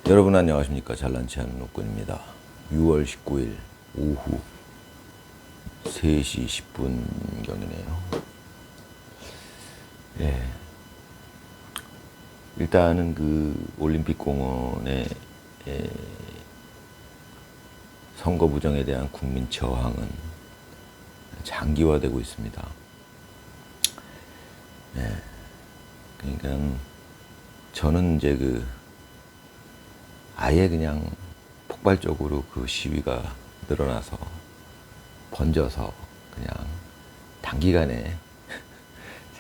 여러분 안녕하십니까. 잘난치 않은 노건입니다. 6월 19일 오후 3시 10분경이네요. 예. 일단은 그 올림픽 공원의 선거 부정에 대한 국민 저항은 장기화되고 있습니다. 예. 그러니까 저는 이제 아예 그냥 폭발적으로 그 시위가 늘어나서 번져서 그냥 단기간에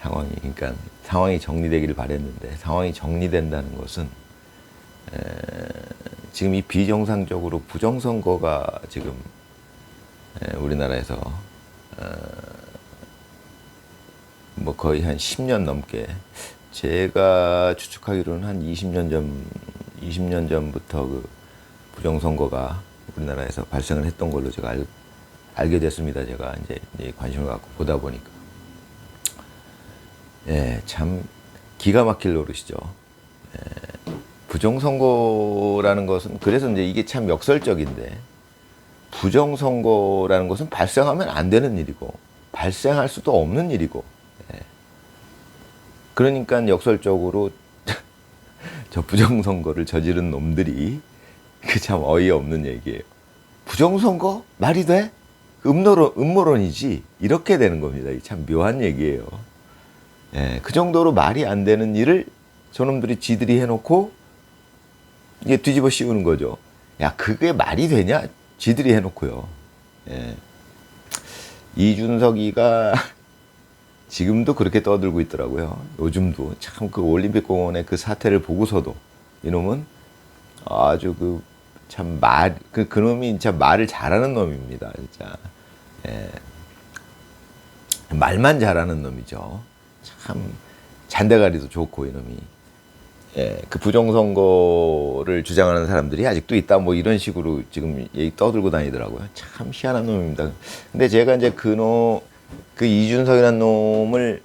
그러니까 상황이 정리되기를 바랬는데, 상황이 정리된다는 것은 지금 이 비정상적으로 부정선거가 지금 우리나라에서 뭐 거의 한 10년 넘게, 제가 추측하기로는 한 20년 전부터 그 부정선거가 우리나라에서 발생을 했던 걸로 제가 알게 됐습니다. 제가 이제 관심을 갖고 보다 보니까. 예, 참 기가 막힐 노릇이죠. 예, 부정선거라는 것은, 그래서 이제 이게 참 역설적인데, 부정선거라는 것은 발생하면 안 되는 일이고, 발생할 수도 없는 일이고, 예. 그러니까 역설적으로 저 부정선거를 저지른 놈들이 그 참 어이없는 얘기예요. 부정선거? 말이 돼? 음모론이지. 이렇게 되는 겁니다. 참 묘한 얘기예요. 예, 그 정도로 말이 안 되는 일을 저놈들이 지들이 해놓고 이게 뒤집어 씌우는 거죠. 야, 그게 말이 되냐? 지들이 해놓고요. 예. 이준석이가 지금도 그렇게 떠들고 있더라고요. 요즘도 참 그 올림픽 공원의 그 사태를 보고서도 이놈은 아주 그놈이 진짜 말을 잘하는 놈입니다. 진짜. 예. 말만 잘하는 놈이죠. 참 잔대가리도 좋고 이놈이. 예. 그 부정선거를 주장하는 사람들이 아직도 있다, 뭐 이런 식으로 지금 얘기 떠들고 다니더라고요. 참 희한한 놈입니다. 근데 제가 이제 그 이준석이라는 놈을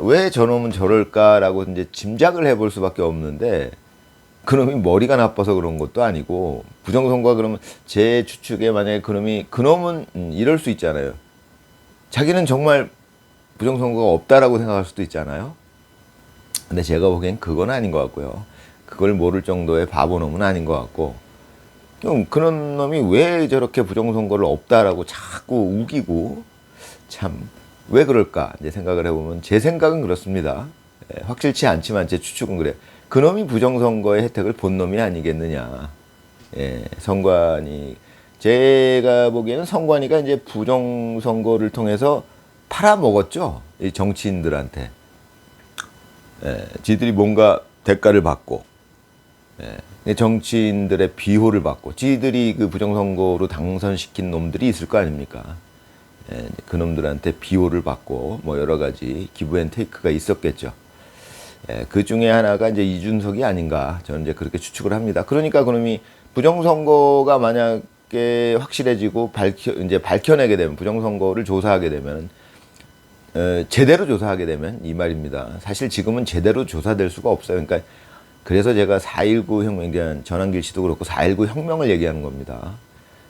왜 저놈은 저럴까라고 이제 짐작을 해볼 수밖에 없는데, 그놈이 머리가 나빠서 그런 것도 아니고, 부정선거가 그러면 제 추측에 만약에 그놈은 이럴 수 있잖아요. 자기는 정말 부정선거가 없다라고 생각할 수도 있잖아요. 근데 제가 보기엔 그건 아닌 것 같고요. 그걸 모를 정도의 바보놈은 아닌 것 같고, 그런 놈이 왜 저렇게 부정선거를 없다라고 자꾸 우기고, 참 왜 그럴까 이제 생각을 해보면, 제 생각은 그렇습니다. 확실치 않지만 제 추측은 그래요. 그놈이 부정선거의 혜택을 본 놈이 아니겠느냐. 예, 선관위, 제가 보기에는 선관위가 이제 부정선거를 통해서 팔아먹었죠. 이 정치인들한테. 예, 지들이 뭔가 대가를 받고, 예, 정치인들의 비호를 받고, 지들이 그 부정선거로 당선시킨 놈들이 있을 거 아닙니까? 예, 그 놈들한테 비호를 받고, 뭐 여러 가지 기브앤테이크가 있었겠죠. 예, 그 중에 하나가 이제 이준석이 아닌가, 저는 이제 그렇게 추측을 합니다. 그러니까 그놈이 부정선거가 만약에 확실해지고 이제 밝혀내게 되면, 부정선거를 조사하게 되면, 제대로 조사하게 되면 이 말입니다. 사실 지금은 제대로 조사될 수가 없어요. 그러니까 그래서 제가 4.19 혁명, 전환길 씨도 그렇고 4.19 혁명을 얘기하는 겁니다.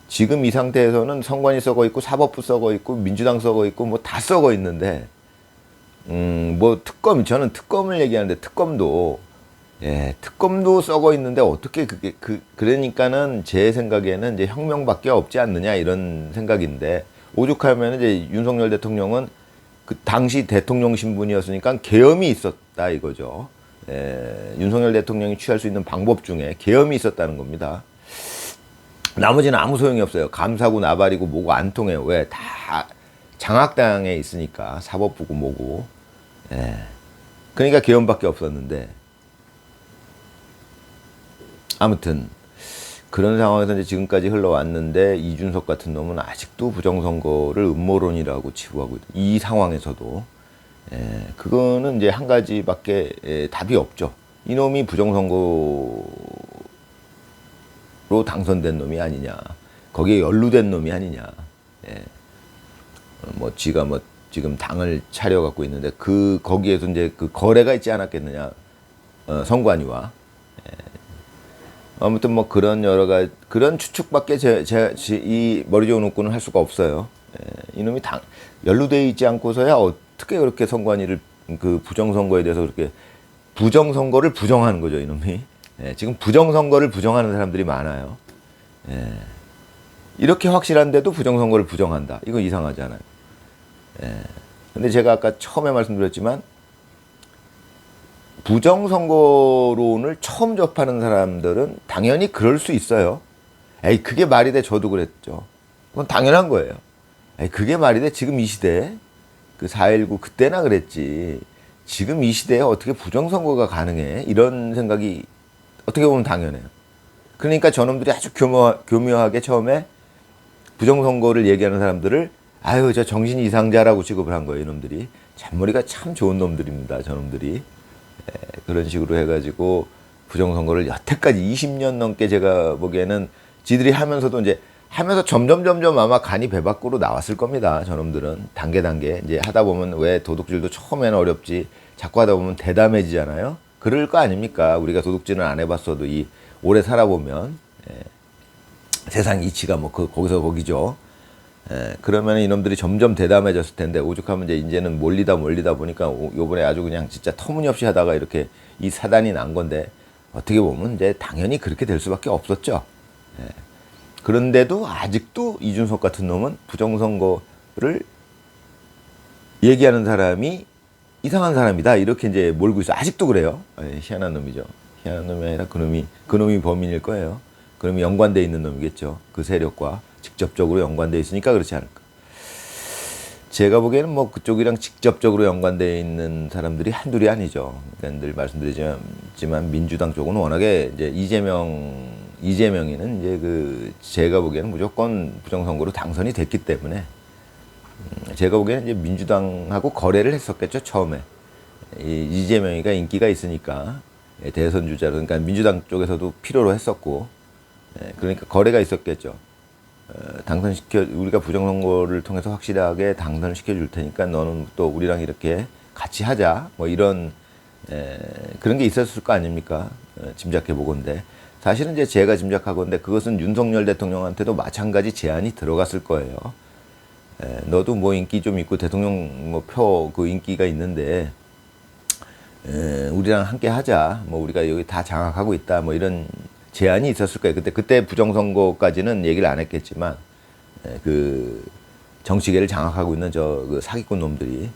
지금 이 상태에서는 선관위 썩어 있고, 사법부 썩어 있고, 민주당 썩어 있고, 뭐 다 썩어 있는데, 뭐 저는 특검을 얘기하는데, 특검도 썩어 있는데 어떻게 그러니까는 제 생각에는 이제 혁명밖에 없지 않느냐, 이런 생각인데, 오죽하면 이제 윤석열 대통령은 그 당시 대통령 신분이었으니까 계엄이 있었다 이거죠. 윤석열 대통령이 취할 수 있는 방법 중에 계엄이 있었다는 겁니다. 나머지는 아무 소용이 없어요. 감사고 나발이고 뭐고 안 통해요. 왜? 다 장악당에 있으니까, 사법부고 뭐고. 예. 그러니까 계엄밖에 없었는데, 아무튼 그런 상황에서 이제 지금까지 흘러왔는데, 이준석 같은 놈은 아직도 부정선거를 음모론이라고 치부하고 있다. 이 상황에서도. 그거는 이제 한 가지밖에 답이 없죠. 이놈이 부정선거로 당선된 놈이 아니냐, 거기에 연루된 놈이 아니냐. 뭐 지가 뭐 지금 당을 차려갖고 있는데, 거기에서 이제 그 거래가 있지 않았겠느냐, 선관위와. 아무튼 뭐 그런 여러 가지 그런 추측밖에 이 머리 좋은 웃고는 할 수가 없어요. 이놈이 연루돼 있지 않고서야 어떻게 그렇게 선관위를 그 부정선거에 대해서 그렇게 부정선거를 부정하는 거죠, 이놈이. 지금 부정선거를 부정하는 사람들이 많아요. 이렇게 확실한데도 부정선거를 부정한다. 이거 이상하잖아요. 근데 제가 아까 처음에 말씀드렸지만 부정선거론을 처음 접하는 사람들은 당연히 그럴 수 있어요. 에이, 그게 말이 돼. 저도 그랬죠. 그건 당연한 거예요. 에이, 그게 말이 돼. 지금 이 시대에 그 4.19 그때나 그랬지. 지금 이 시대에 어떻게 부정선거가 가능해? 이런 생각이 어떻게 보면 당연해요. 그러니까 저놈들이 아주 교묘하게 처음에 부정선거를 얘기하는 사람들을 아유, 저 정신 이상자라고 취급을 한 거예요, 이놈들이. 잔머리가 참 좋은 놈들입니다, 저놈들이. 그런 식으로 해가지고 부정선거를 여태까지 20년 넘게 제가 보기에는 지들이 하면서도 이제 하면서 점점 아마 간이 배 밖으로 나왔을 겁니다. 저놈들은 단계 이제 하다 보면 왜 도둑질도 처음에는 어렵지 자꾸 하다 보면 대담해지잖아요. 그럴 거 아닙니까? 우리가 도둑질은 안 해봤어도 이 오래 살아보면 세상 이치가 뭐 거기서 거기죠. 그러면 이놈들이 점점 대담해졌을 텐데 오죽하면 이제는 몰리다 보니까 요번에 아주 그냥 진짜 터무니없이 하다가 이렇게 이 사단이 난 건데 어떻게 보면 이제 당연히 그렇게 될 수밖에 없었죠. 그런데도 아직도 이준석 같은 놈은 부정선거를 얘기하는 사람이 이상한 사람이다 이렇게 이제 몰고 있어. 아직도 그래요. 희한한 놈이죠. 희한한 놈이 아니라 그놈이 범인일 거예요. 그놈이 연관돼 있는 놈이겠죠. 그 세력과 직접적으로 연관돼 있으니까 그렇지 않을까. 제가 보기에는 뭐 그쪽이랑 직접적으로 연관돼 있는 사람들이 한둘이 아니죠. 그러니까 늘 말씀드리지만 민주당 쪽은 워낙에 이제 이재명이는 이제 제가 보기에는 무조건 부정선거로 당선이 됐기 때문에 제가 보기에는 이제 민주당하고 거래를 했었겠죠, 처음에. 이재명이가 인기가 있으니까 대선 주자로, 그러니까 민주당 쪽에서도 필요로 했었고, 그러니까 거래가 있었겠죠. 우리가 부정선거를 통해서 확실하게 당선시켜 줄 테니까 너는 또 우리랑 이렇게 같이 하자. 뭐 이런, 그런 게 있었을 거 아닙니까? 짐작해 보건데. 사실은 이제 제가 짐작하건데 그것은 윤석열 대통령한테도 마찬가지 제안이 들어갔을 거예요. 너도 뭐 인기 좀 있고 대통령 뭐 그 인기가 있는데, 우리랑 함께 하자. 뭐 우리가 여기 다 장악하고 있다. 뭐 이런 제안이 있었을 거예요. 그때 부정선거까지는 얘기를 안 했겠지만, 그 정치계를 장악하고 있는 그 사기꾼 놈들이.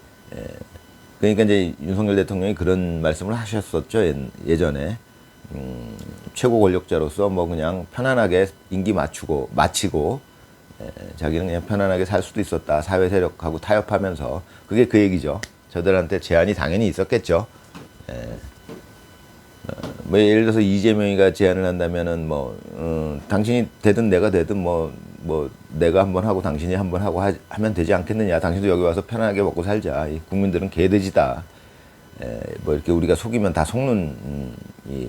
그러니까 이제 윤석열 대통령이 그런 말씀을 하셨었죠. 예전에. 최고 권력자로서 뭐 그냥 편안하게 임기 마치고, 자기는 그냥 편안하게 살 수도 있었다. 사회 세력하고 타협하면서. 그게 그 얘기죠. 저들한테 제안이 당연히 있었겠죠. 뭐 예를 들어서 이재명이가 제안을 한다면은 당신이 되든 내가 되든 뭐 내가 한번 하고 당신이 한번 하고 하면 되지 않겠느냐. 당신도 여기 와서 편안하게 먹고 살자. 이 국민들은 개돼지다. 뭐 이렇게 우리가 속이면 다 속는 이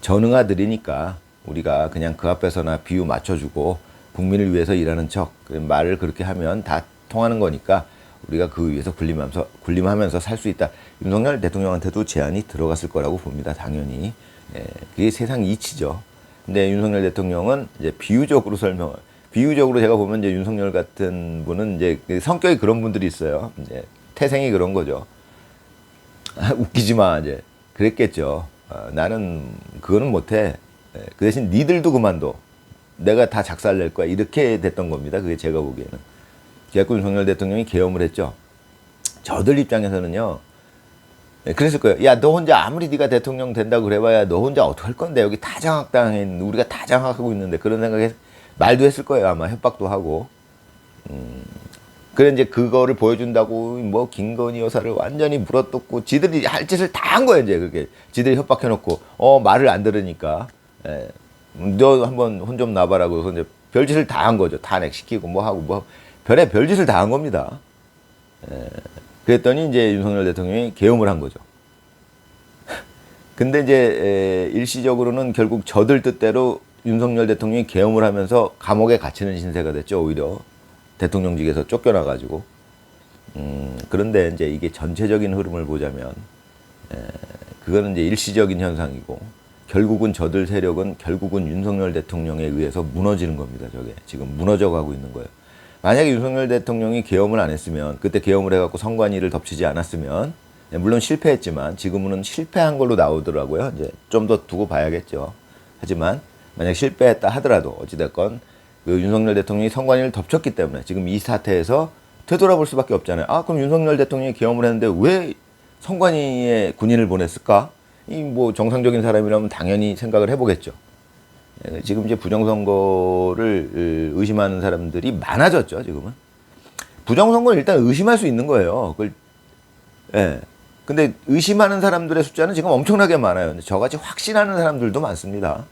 전응아들이니까 우리가 그냥 그 앞에서나 비유 맞춰주고 국민을 위해서 일하는 척 말을 그렇게 하면 다 통하는 거니까 우리가 그 위에서 군림하면서 살 수 있다. 윤석열 대통령한테도 제안이 들어갔을 거라고 봅니다. 당연히. 그게 세상 이치죠. 근데 윤석열 대통령은 이제 비유적으로 제가 보면 이제 윤석열 같은 분은 이제 성격이 그런 분들이 있어요. 이제 태생이 그런 거죠. 웃기지 마, 이제. 그랬겠죠. 나는 그거는 못해. 그 대신 니들도 그만둬. 내가 다 작살낼 거야. 이렇게 됐던 겁니다. 그게 제가 보기에는. 그래갖고 윤석열 대통령이 계엄을 했죠. 저들 입장에서는요. 그랬을 거예요. 야, 너 혼자 아무리 네가 대통령 된다고 그래봐야 너 혼자 어떡할 건데. 여기 다 장악당했는데 우리가 다 장악하고 있는데. 그런 생각에 말도 했을 거예요. 아마 협박도 하고. 그래 이제 그거를 보여준다고 뭐 김건희 여사를 완전히 물어뜯고 지들이 할 짓을 다 한 거예요. 이제 그렇게 지들이 협박해놓고 말을 안 들으니까 너 한번 혼 좀 나봐라 그래서 이제 별짓을 다 한 거죠. 탄핵시키고 뭐 하고 뭐 별의 별짓을 다 한 겁니다. 그랬더니 이제 윤석열 대통령이 계엄을 한 거죠. 근데 이제 일시적으로는 결국 저들 뜻대로 윤석열 대통령이 계엄을 하면서 감옥에 갇히는 신세가 됐죠. 오히려 대통령직에서 쫓겨나가지고. 그런데 이제 이게 전체적인 흐름을 보자면 그거는 이제 일시적인 현상이고 결국은 저들 세력은 결국은 윤석열 대통령에 의해서 무너지는 겁니다. 저게 지금 무너져 가고 있는 거예요. 만약에 윤석열 대통령이 계엄을 안 했으면, 그때 계엄을 해갖고 선관위를 덮치지 않았으면, 물론 실패했지만 지금은 실패한 걸로 나오더라고요. 이제 좀 더 두고 봐야겠죠. 하지만 만약 실패했다 하더라도 어찌됐건 그 윤석열 대통령이 선관위를 덮쳤기 때문에 지금 이 사태에서 되돌아볼 수밖에 없잖아요. 아, 그럼 윤석열 대통령이 계엄을 했는데 왜 선관위에 군인을 보냈을까? 이 뭐 정상적인 사람이라면 당연히 생각을 해보겠죠. 지금 이제 부정선거를 의심하는 사람들이 많아졌죠, 지금은. 부정선거를 일단 의심할 수 있는 거예요. 그걸, 예. 근데 의심하는 사람들의 숫자는 지금 엄청나게 많아요. 저같이 확신하는 사람들도 많습니다.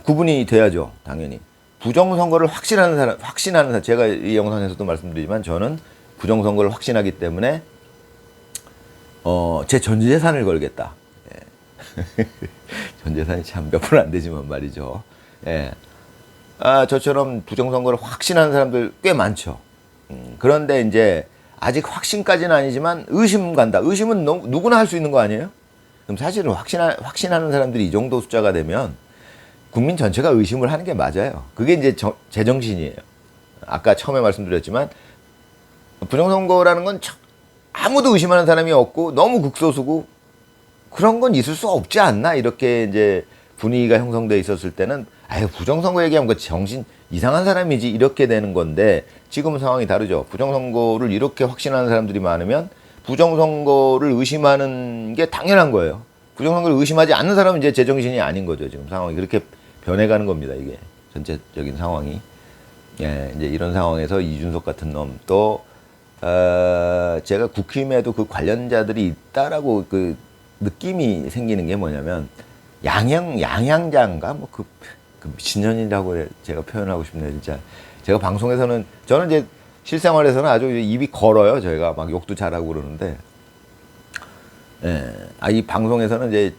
구분이 돼야죠, 당연히. 부정선거를 확신하는 사람, 제가 이 영상에서도 말씀드리지만 저는 부정선거를 확신하기 때문에 제 전 재산을 걸겠다. 예. 전 재산이 참 몇 푼 안 되지만 말이죠. 예. 아, 저처럼 부정선거를 확신하는 사람들 꽤 많죠. 그런데 이제 아직 확신까지는 아니지만 의심 간다. 의심은 누구나 할 수 있는 거 아니에요? 그럼 사실은 확신하는 사람들이 이 정도 숫자가 되면 국민 전체가 의심을 하는 게 맞아요. 그게 이제 제정신이에요. 아까 처음에 말씀드렸지만 부정선거라는 건 아무도 의심하는 사람이 없고 너무 극소수고 그런 건 있을 수 없지 않나 이렇게 이제 분위기가 형성돼 있었을 때는 아유 부정선거 얘기하면 그 정신 이상한 사람이지 이렇게 되는 건데 지금은 상황이 다르죠. 부정선거를 이렇게 확신하는 사람들이 많으면 부정선거를 의심하는 게 당연한 거예요. 부정선거를 의심하지 않는 사람은 이제 제정신이 아닌 거죠. 지금 상황이 그렇게 변해가는 겁니다. 이게 전체적인 상황이. 예, 이제 이런 상황에서 이준석 같은 놈 또 제가 국힘에도 그 관련자들이 있다라고 그 느낌이 생기는 게 뭐냐면 양양자인가 뭐 그 미친년이라고 제가 표현하고 싶네요. 진짜 제가 방송에서는 저는 이제 실생활에서는 아주 입이 걸어요. 저희가 막 욕도 잘하고 그러는데 예, 이 방송에서는 이제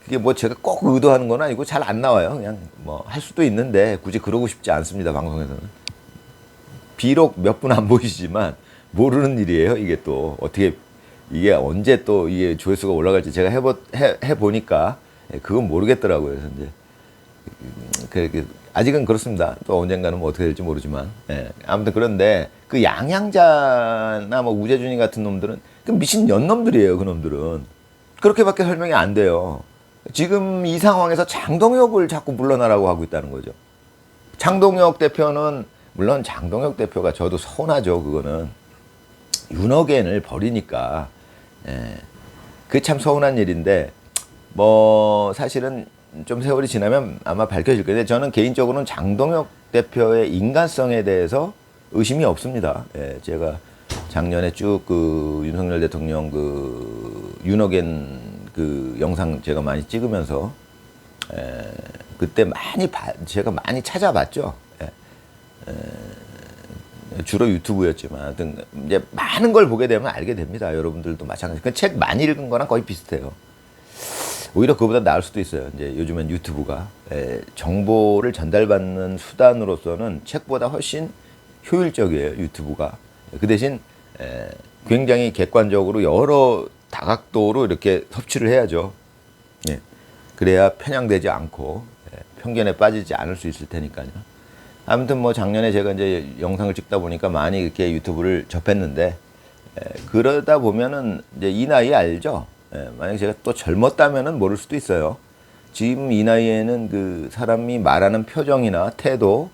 그게 뭐 제가 꼭 의도하는 건 아니고 잘 안 나와요. 그냥 뭐 할 수도 있는데 굳이 그러고 싶지 않습니다. 방송에서는. 비록 몇 분 안 보이시지만 모르는 일이에요. 이게 또 어떻게 이게 언제 또 이게 조회수가 올라갈지 제가 해보니까 그건 모르겠더라고요. 그래서 이제 아직은 그렇습니다. 또 언젠가는 뭐 어떻게 될지 모르지만 아무튼 그런데 그 양양자나 뭐 우재준이 같은 놈들은 그 미친 년놈들이에요. 그 놈들은 그렇게밖에 설명이 안 돼요. 지금 이 상황에서 장동혁을 자꾸 물러나라고 하고 있다는 거죠. 장동혁 대표는 물론 장동혁 대표가 저도 서운하죠. 그거는 윤호겐을 버리니까 그게 참 서운한 일인데 뭐 사실은 좀 세월이 지나면 아마 밝혀질 건데 저는 개인적으로는 장동혁 대표의 인간성에 대해서 의심이 없습니다. 제가 작년에 쭉 그 윤석열 대통령 그 윤호겐 그 영상 제가 많이 찍으면서 그때 제가 많이 찾아봤죠. 주로 유튜브였지만 하여튼 이제 많은 걸 보게 되면 알게 됩니다. 여러분들도 마찬가지. 그 책 많이 읽은 거랑 거의 비슷해요. 오히려 그보다 나을 수도 있어요. 이제 요즘엔 유튜브가 정보를 전달받는 수단으로서는 책보다 훨씬 효율적이에요. 유튜브가. 그 대신 굉장히 객관적으로 여러 다각도로 이렇게 섭취를 해야죠. 그래야 편향되지 않고 편견에 빠지지 않을 수 있을 테니까요. 아무튼 뭐 작년에 제가 이제 영상을 찍다 보니까 많이 이렇게 유튜브를 접했는데 그러다 보면은 이제 이 나이에 알죠. 만약 제가 또 젊었다면은 모를 수도 있어요. 지금 이 나이에는 그 사람이 말하는 표정이나 태도,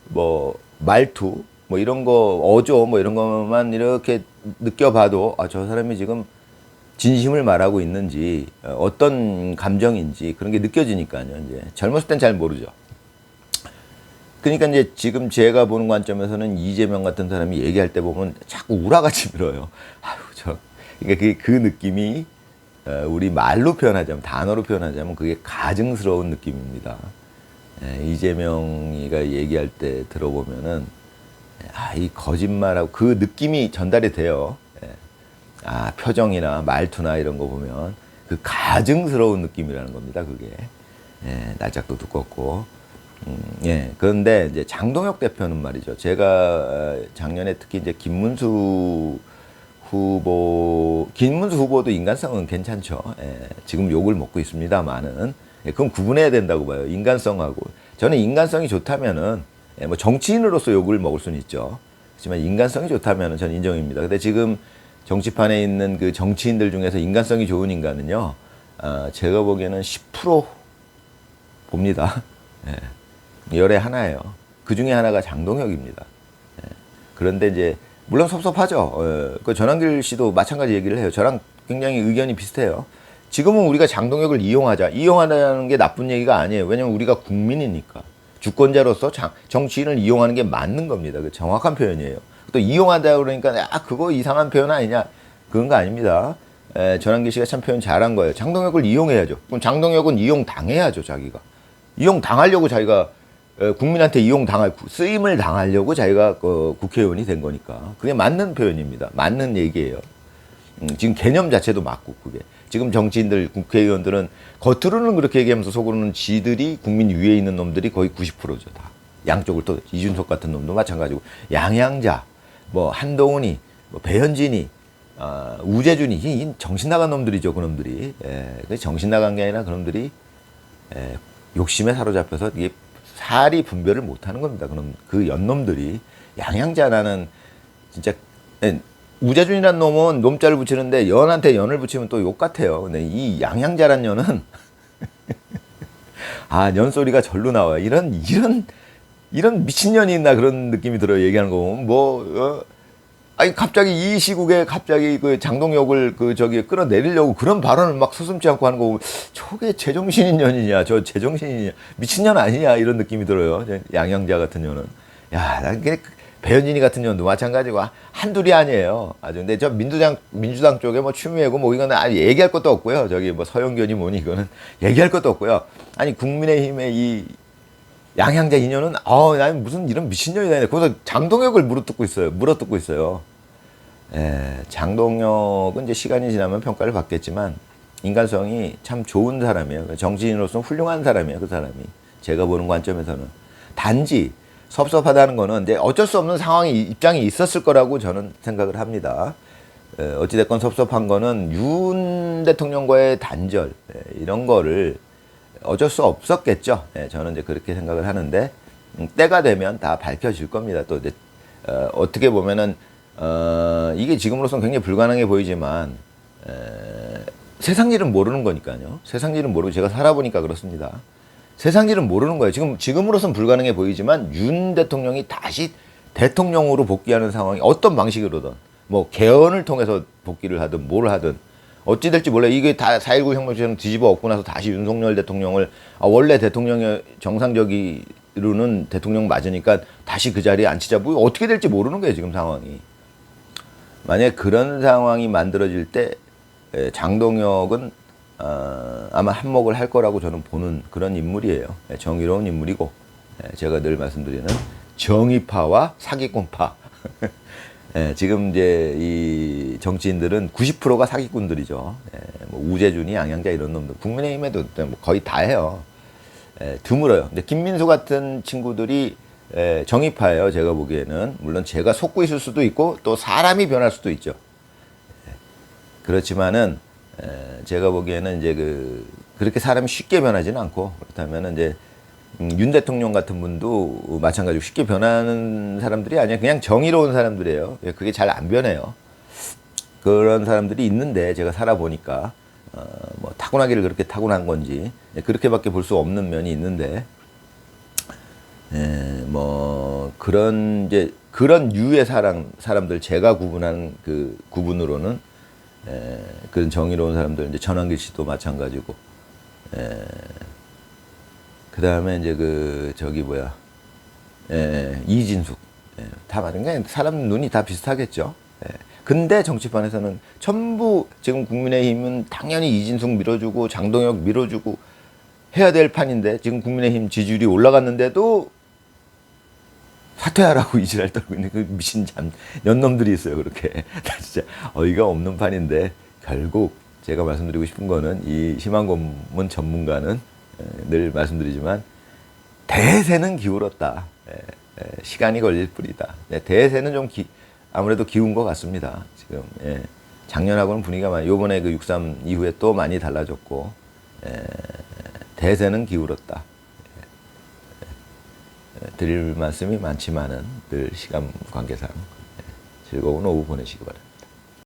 뭐 말투, 뭐 이런 거 어조, 뭐 이런 것만 이렇게 느껴봐도 저 사람이 지금 진심을 말하고 있는지 어떤 감정인지 그런 게 느껴지니까요. 이제 젊었을 땐 잘 모르죠. 그러니까 이제 지금 제가 보는 관점에서는 이재명 같은 사람이 얘기할 때 보면 자꾸 우라같이 들어요. 그러니까 그 느낌이 우리 말로 표현하자면 단어로 표현하자면 그게 가증스러운 느낌입니다. 이재명이가 얘기할 때 들어보면은 이 거짓말하고 그 느낌이 전달이 돼요. 표정이나 말투나 이런 거 보면 그 가증스러운 느낌이라는 겁니다. 그게 날짝도 두껍고. 그런데 이제 장동혁 대표는 말이죠. 제가 작년에 특히 이제 김문수 후보, 김문수 후보도 인간성은 괜찮죠. 예, 지금 욕을 먹고 있습니다만은 예, 그건 구분해야 된다고 봐요. 인간성하고. 저는 인간성이 좋다면은 예, 뭐 정치인으로서 욕을 먹을 수는 있죠. 하지만 인간성이 좋다면은 저는 인정입니다. 근데 지금 정치판에 있는 그 정치인들 중에서 인간성이 좋은 인간은요, 제가 보기에는 10% 봅니다. 예, 열에 하나예요. 그 중에 하나가 장동혁입니다. 예, 그런데 이제 물론 섭섭하죠. 그 전환길 씨도 마찬가지 얘기를 해요. 저랑 굉장히 의견이 비슷해요. 지금은 우리가 장동혁을 이용하자. 이용하는 게 나쁜 얘기가 아니에요. 왜냐면 우리가 국민이니까. 주권자로서 정치인을 이용하는 게 맞는 겁니다. 그 정확한 표현이에요. 또 이용하다 그러니까 그거 이상한 표현 아니냐. 그런 거 아닙니다. 전환길 씨가 참 표현 잘한 거예요. 장동혁을 이용해야죠. 그럼 장동혁은 이용당해야죠. 자기가. 이용당하려고 자기가 국민한테 쓰임을 당하려고 자기가 국회의원이 된 거니까. 그게 맞는 표현입니다. 맞는 얘기예요. 지금 개념 자체도 맞고, 그게. 지금 정치인들, 국회의원들은 겉으로는 그렇게 얘기하면서 속으로는 지들이 국민 위에 있는 놈들이 거의 90%죠, 다. 양쪽을 또, 이준석 같은 놈도 마찬가지고, 양양자, 뭐, 한동훈이, 뭐, 배현진이, 우재준이, 이 정신 나간 놈들이죠, 그 놈들이. 예, 정신 나간 게 아니라 그 놈들이, 욕심에 사로잡혀서 이게 살이 분별을 못 하는 겁니다. 그럼 그 연놈들이. 양양자라는, 진짜, 우재준이란 놈은 놈자를 붙이는데 연한테 연을 붙이면 또 욕 같아요. 근데 이 양양자란 년은 년 소리가 절로 나와요. 이런 미친년이 있나 그런 느낌이 들어요. 얘기하는 거 보면 갑자기 이 시국에 갑자기 그 장동혁을 끌어내리려고 그런 발언을 막 서슴지 않고 하는 거 보면 저게 제정신인 년이냐, 저 제정신이냐, 미친년 아니냐 이런 느낌이 들어요. 양양자 같은 년은. 난 배현진이 같은 년도 마찬가지고 한둘이 아니에요. 아주. 근데 저 민주당 쪽에 뭐 추미애고 뭐 이거는 얘기할 것도 없고요. 저기 뭐 서영견이 뭐니 이거는 얘기할 것도 없고요. 아니 국민의힘의 이 양양자 인연은 난 무슨 이런 미친년이다. 거기서 장동혁을 물어뜯고 있어요. 장동혁은 이제 시간이 지나면 평가를 받겠지만 인간성이 참 좋은 사람이에요. 정치인으로서 훌륭한 사람이에요. 그 사람이. 제가 보는 관점에서는. 단지 섭섭하다는 거는 이제 어쩔 수 없는 입장이 있었을 거라고 저는 생각을 합니다. 어찌됐건 섭섭한 거는 윤 대통령과의 단절, 이런 거를 어쩔 수 없었겠죠. 저는 이제 그렇게 생각을 하는데, 때가 되면 다 밝혀질 겁니다. 또 이제, 어떻게 보면은, 이게 지금으로서는 굉장히 불가능해 보이지만, 세상 일은 모르는 거니까요. 세상 일은 모르고 제가 살아보니까 그렇습니다. 세상 일은 모르는 거예요. 지금으로선 불가능해 보이지만 윤 대통령이 다시 대통령으로 복귀하는 상황이 어떤 방식으로든 뭐 개헌을 통해서 복귀를 하든 뭘 하든 어찌 될지 몰라요. 이게 다 4.19 혁명처럼 뒤집어 엎고 나서 다시 윤석열 대통령을 원래 대통령의 정상적으로는 대통령 맞으니까 다시 그 자리에 앉히자. 뭐 어떻게 될지 모르는 거예요. 지금 상황이. 만약에 그런 상황이 만들어질 때 장동혁은 아마 한몫을 할 거라고 저는 보는 그런 인물이에요. 정의로운 인물이고, 제가 늘 말씀드리는 정의파와 사기꾼파. 지금 이제 이 정치인들은 90%가 사기꾼들이죠. 뭐 우재준이, 양양자 이런 놈들. 국민의힘에도 뭐 거의 다 해요. 드물어요. 근데 김민수 같은 친구들이 정의파예요. 제가 보기에는. 물론 제가 속고 있을 수도 있고 또 사람이 변할 수도 있죠. 그렇지만은 제가 보기에는 이제 그렇게 사람이 쉽게 변하지는 않고, 그렇다면은 이제 윤 대통령 같은 분도 마찬가지로 쉽게 변하는 사람들이 아니에요. 그냥 정의로운 사람들이에요. 그게 잘 안 변해요. 그런 사람들이 있는데 제가 살아보니까 뭐 타고나기를 그렇게 타고난 건지 그렇게밖에 볼 수 없는 면이 있는데, 뭐 그런 유의 사람들 제가 구분하는 그 구분으로는 그런 정의로운 사람들, 이제 전환길 씨도 마찬가지고, 그 다음에 이제 이진숙, 다 맞은 게 사람 눈이 다 비슷하겠죠. 근데 정치판에서는 전부 지금 국민의힘은 당연히 이진숙 밀어주고 장동혁 밀어주고 해야 될 판인데, 지금 국민의힘 지지율이 올라갔는데도 사퇴하라고 이지랄 떨고 있는 그 미친 연놈들이 있어요. 그렇게. 다 진짜 어이가 없는 판인데, 결국 제가 말씀드리고 싶은 거는, 이 심한고문 전문가는 늘 말씀드리지만 대세는 기울었다. 시간이 걸릴 뿐이다. 대세는 좀 아무래도 기운 것 같습니다. 지금 예. 작년하고는 분위기가 많이 요번에 그 6.3 이후에 또 많이 달라졌고 대세는 기울었다. 드릴 말씀이 많지만은 늘 시간 관계상 즐거운 오후 보내시기 바랍니다.